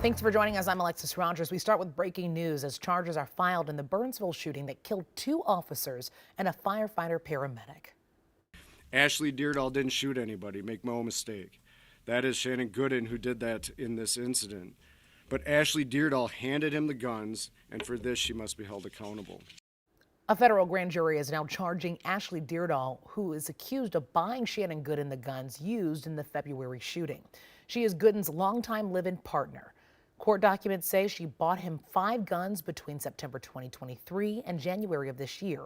Thanks for joining us. I'm Alexis Rogers. We start with breaking news as charges are filed in the Burnsville shooting that killed 2 officers and a firefighter paramedic. Ashley Deardahl didn't shoot anybody, make no mistake. That is Shannon Gooden who did that in this incident. But Ashley Deardahl handed him the guns, and for this she must be held accountable. A federal grand jury is now charging Ashley Deardahl, who is accused of buying Shannon Gooden the guns used in the February shooting. She is Gooden's longtime live-in partner. Court documents say she bought him 5 guns between September 2023 and January of this year,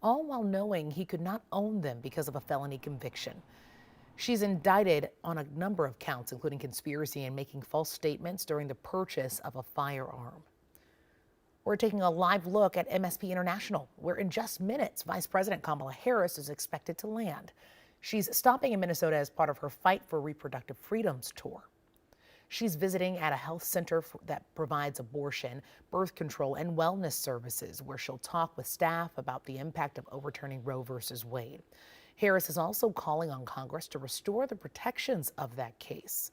all while knowing he could not own them because of a felony conviction. She's indicted on a number of counts, including conspiracy and making false statements during the purchase of a firearm. We're taking a live look at MSP International, where in just minutes, Vice President Kamala Harris is expected to land. She's stopping in Minnesota as part of her Fight for Reproductive Freedoms tour. She's visiting at a health center that provides abortion, birth control, and wellness services, where she'll talk with staff about the impact of overturning Roe v. Wade. Harris is also calling on Congress to restore the protections of that case.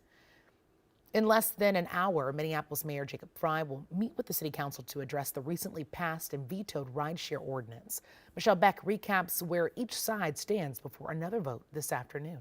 In less than an hour, Minneapolis Mayor Jacob Frey will meet with the City Council to address the recently passed and vetoed rideshare ordinance. Michelle Beck recaps where each side stands before another vote this afternoon.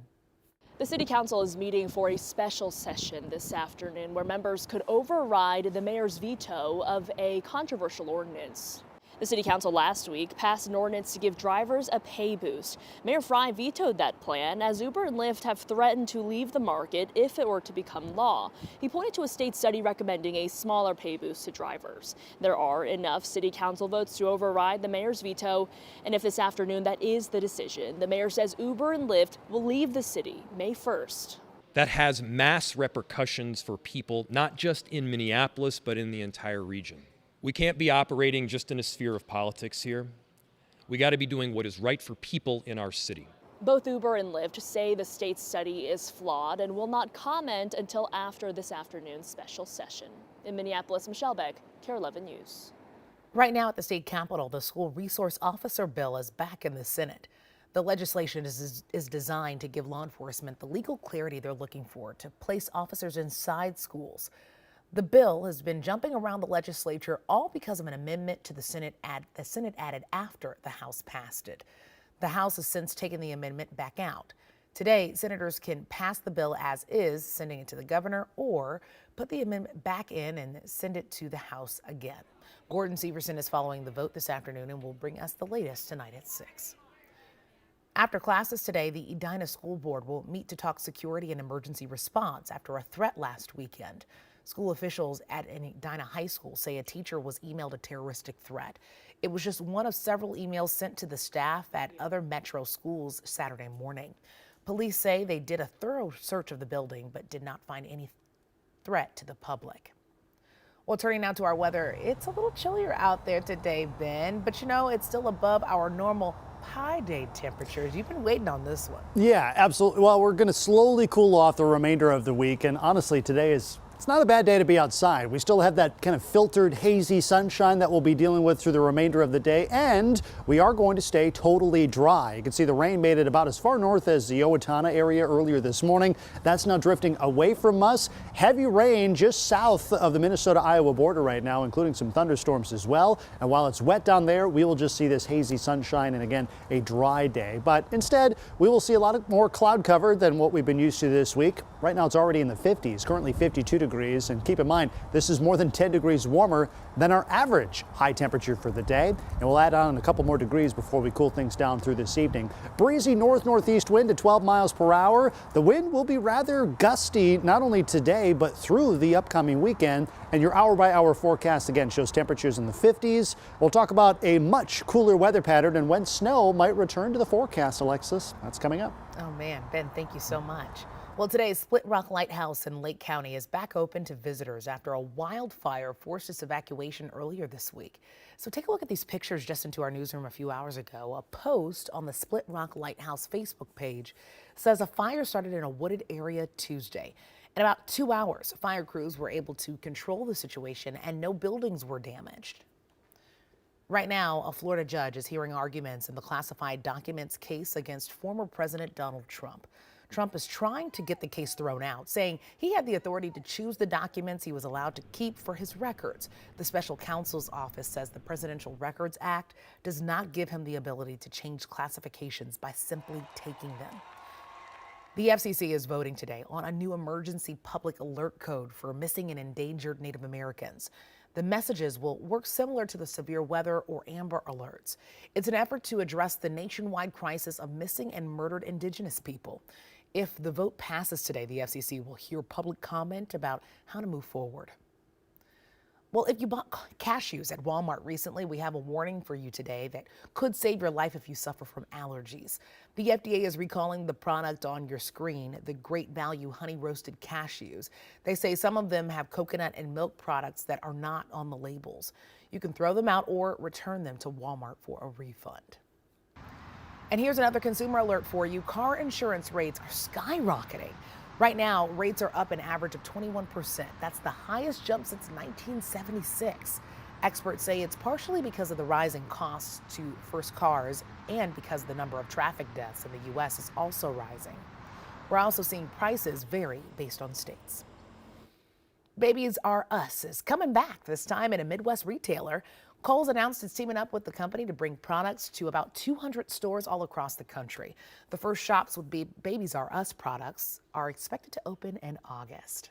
The City Council is meeting for a special session this afternoon where members could override the mayor's veto of a controversial ordinance. The City Council last week passed an ordinance to give drivers a pay boost. Mayor Frey vetoed that plan as Uber and Lyft have threatened to leave the market if it were to become law. He pointed to a state study recommending a smaller pay boost to drivers. There are enough City Council votes to override the mayor's veto, and if this afternoon that is the decision, the mayor says Uber and Lyft will leave the city May 1st. That has mass repercussions for people, not just in Minneapolis, but in the entire region. We can't be operating just in a sphere of politics here. We got to be doing what is right for people in our city. Both Uber and Lyft say the state study is flawed and will not comment until after this afternoon's special session. In Minneapolis, Michelle Beck, KARE 11 News. Right now at the state capitol, the school resource officer bill is back in the Senate. The legislation is designed to give law enforcement the legal clarity they're looking for to place officers inside schools. The bill has been jumping around the legislature, all because of an amendment to the Senate added after the House passed it. The House has since taken the amendment back out. Today, senators can pass the bill as is, sending it to the governor, or put the amendment back in and send it to the House again. Gordon Severson is following the vote this afternoon and will bring us the latest tonight at 6. After classes today, the Edina School Board will meet to talk security and emergency response after a threat last weekend. School officials at an Edina high school say a teacher was emailed a terroristic threat. It was just one of several emails sent to the staff at other metro schools Saturday morning. Police say they did a thorough search of the building but did not find any threat to the public. Well, turning now to our weather, it's a little chillier out there today, Ben, but you know, it's still above our normal Pi Day temperatures. You've been waiting on this one. Yeah, absolutely. Well, we're going to slowly cool off the remainder of the week, and honestly, today it's not a bad day to be outside. We still have that kind of filtered, hazy sunshine that we'll be dealing with through the remainder of the day, and we are going to stay totally dry. You can see the rain made it about as far north as the Owatonna area earlier this morning. That's now drifting away from us. Heavy rain just south of the Minnesota-Iowa border right now, including some thunderstorms as well. And while it's wet down there, we will just see this hazy sunshine and again, a dry day. But instead, we will see a lot more cloud cover than what we've been used to this week. Right now, it's already in the 50s, currently 52 degrees. And keep in mind, this is more than 10 degrees warmer than our average high temperature for the day. And we'll add on a couple more degrees before we cool things down through this evening. Breezy north-northeast wind at 12 miles per hour. The wind will be rather gusty, not only today, but through the upcoming weekend. And your hour-by-hour forecast again shows temperatures in the 50s. We'll talk about a much cooler weather pattern and when snow might return to the forecast, Alexis. That's coming up. Oh man, Ben, thank you so much. Well, today's Split Rock Lighthouse in Lake County is back open to visitors after a wildfire forced its evacuation earlier this week. So take a look at these pictures just into our newsroom a few hours ago. A post on the Split Rock Lighthouse Facebook page says a fire started in a wooded area Tuesday. In about 2 hours, fire crews were able to control the situation and no buildings were damaged. Right now, a Florida judge is hearing arguments in the classified documents case against former President Donald Trump. Trump is trying to get the case thrown out, saying he had the authority to choose the documents he was allowed to keep for his records. The special counsel's office says the Presidential Records Act does not give him the ability to change classifications by simply taking them. The FCC is voting today on a new emergency public alert code for missing and endangered Native Americans. The messages will work similar to the severe weather or Amber Alerts. It's an effort to address the nationwide crisis of missing and murdered Indigenous people. If the vote passes today, the FCC will hear public comment about how to move forward. Well, if you bought cashews at Walmart recently, we have a warning for you today that could save your life if you suffer from allergies. The FDA is recalling the product on your screen, the Great Value Honey Roasted Cashews. They say some of them have coconut and milk products that are not on the labels. You can throw them out or return them to Walmart for a refund. And here's another consumer alert for you. Car insurance rates are skyrocketing. Right now, rates are up an average of 21%. That's the highest jump since 1976. Experts say it's partially because of the rising costs to first cars and because the number of traffic deaths in the U.S. is also rising. We're also seeing prices vary based on states. Babies R Us is coming back, this time at a Midwest retailer. Kohl's announced it's teaming up with the company to bring products to about 200 stores all across the country. The first shops with Babies R Us products are expected to open in August.